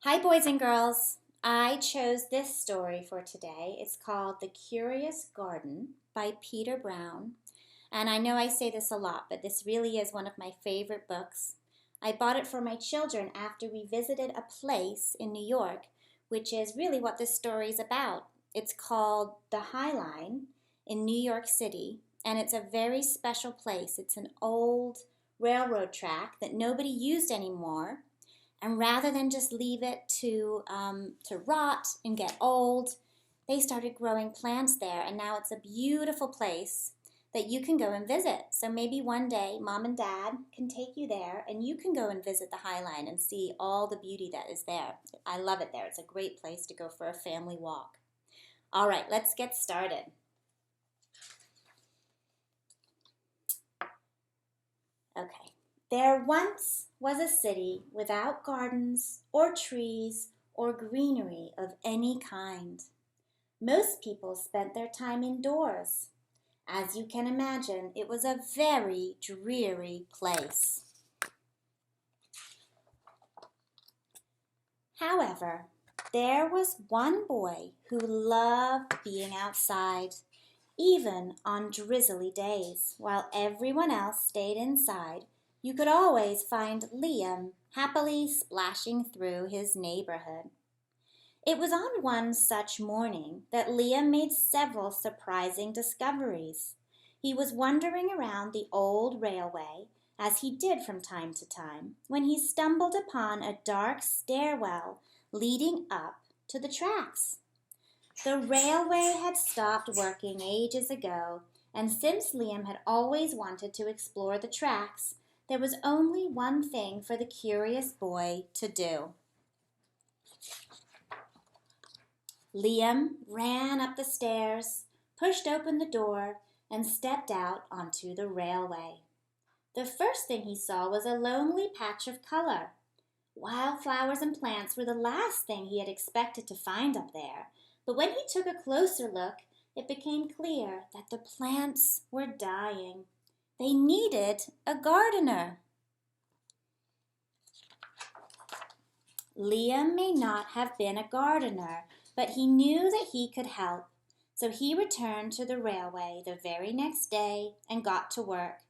Hi, boys and girls. I chose this story for today. It's called The Curious Garden by Peter Brown. And I know I say this a lot, but this really is one of my favorite books. I bought it for my children after we visited a place in New York, which is really what this story is about. It's called the High Line in New York City, and it's a very special place. It's an old railroad track that nobody used anymore. And rather than just leave it to rot and get old, they started growing plants there. And now it's a beautiful place that you can go and visit. So maybe one day mom and dad can take you there and you can go and visit the High Line and see all the beauty that is there. I love it there. It's a great place to go for a family walk. All right, let's get started. Okay. There once was a city without gardens or trees or greenery of any kind. Most people spent their time indoors. As you can imagine, it was a very dreary place. However, there was one boy who loved being outside, even on drizzly days, while everyone else stayed inside. You could always find Liam happily splashing through his neighborhood. It was on one such morning that Liam made several surprising discoveries. He was wandering around the old railway, as he did from time to time, when he stumbled upon a dark stairwell leading up to the tracks. The railway had stopped working ages ago, and since Liam had always wanted to explore the tracks, there was only one thing for the curious boy to do. Liam ran up the stairs, pushed open the door, and stepped out onto the railway. The first thing he saw was a lonely patch of color. Wildflowers and plants were the last thing he had expected to find up there, but when he took a closer look, it became clear that the plants were dying. They needed a gardener. Liam may not have been a gardener, but he knew that he could help. So he returned to the railway the very next day and got to work.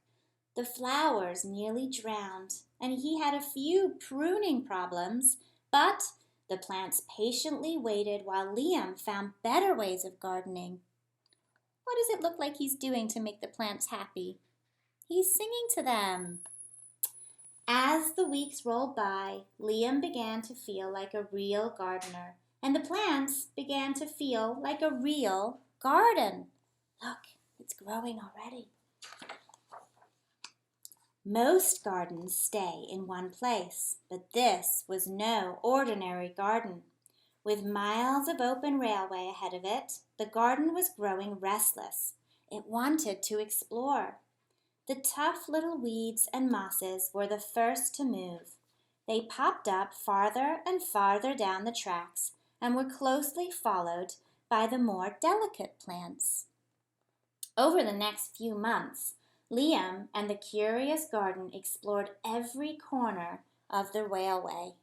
The flowers nearly drowned, and he had a few pruning problems, but the plants patiently waited while Liam found better ways of gardening. What does it look like he's doing to make the plants happy? He's singing to them. As the weeks rolled by, Liam began to feel like a real gardener, and the plants began to feel like a real garden. Look, it's growing already. Most gardens stay in one place, but this was no ordinary garden. With miles of open railway ahead of it, the garden was growing restless. It wanted to explore. The tough little weeds and mosses were the first to move. They popped up farther and farther down the tracks and were closely followed by the more delicate plants. Over the next few months, Liam and the curious garden explored every corner of the railway.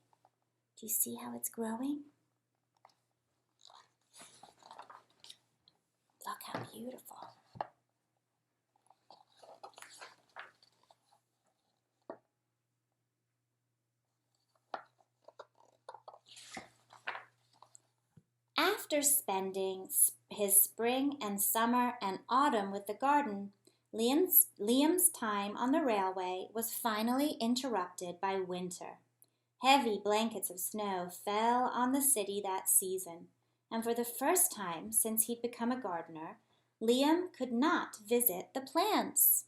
Do you see how it's growing? Look how beautiful. After spending his spring and summer and autumn with the garden, Liam's time on the railway was finally interrupted by winter. Heavy blankets of snow fell on the city that season, and for the first time since he'd become a gardener, Liam could not visit the plants.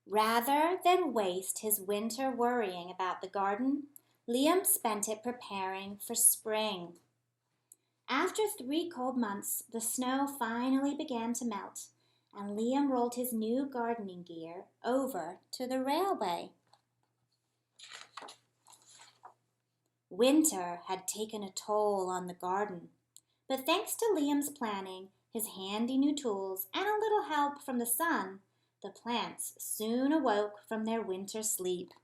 Rather than waste his winter worrying about the garden, Liam spent it preparing for spring. After 3 cold months, the snow finally began to melt, and Liam rolled his new gardening gear over to the railway. Winter had taken a toll on the garden, but thanks to Liam's planning, his handy new tools, and a little help from the sun, the plants soon awoke from their winter sleep.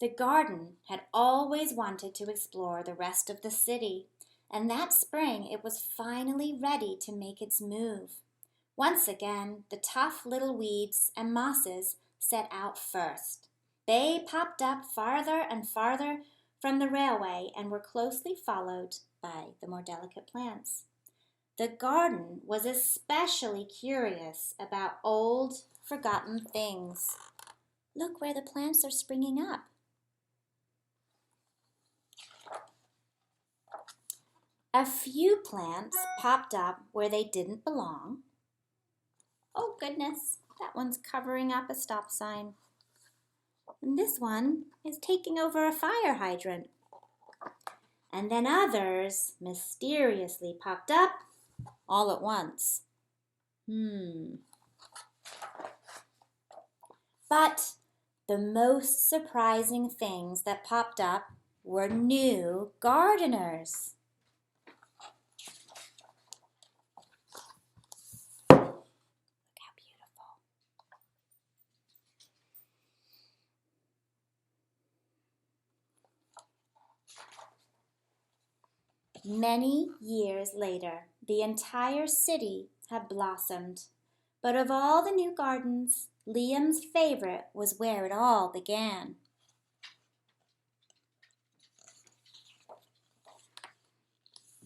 The garden had always wanted to explore the rest of the city, and that spring it was finally ready to make its move. Once again, the tough little weeds and mosses set out first. They popped up farther and farther from the railway and were closely followed by the more delicate plants. The garden was especially curious about old, forgotten things. Look where the plants are springing up. A few plants popped up where they didn't belong. Oh goodness, that one's covering up a stop sign. And this one is taking over a fire hydrant. And then others mysteriously popped up all at once. But the most surprising things that popped up were new gardeners. Look how beautiful. Many years later, the entire city had blossomed. But of all the new gardens, Liam's favorite was where it all began.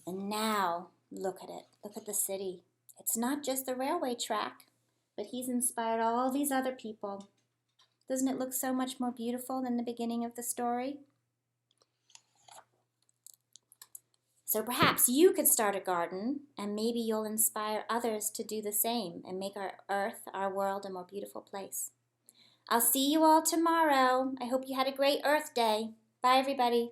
And now, look at it. Look at the city. It's not just the railway track, but he's inspired all these other people. Doesn't it look so much more beautiful than the beginning of the story? So perhaps you could start a garden, and maybe you'll inspire others to do the same and make our earth, our world, a more beautiful place. I'll see you all tomorrow. I hope you had a great Earth Day. Bye, everybody.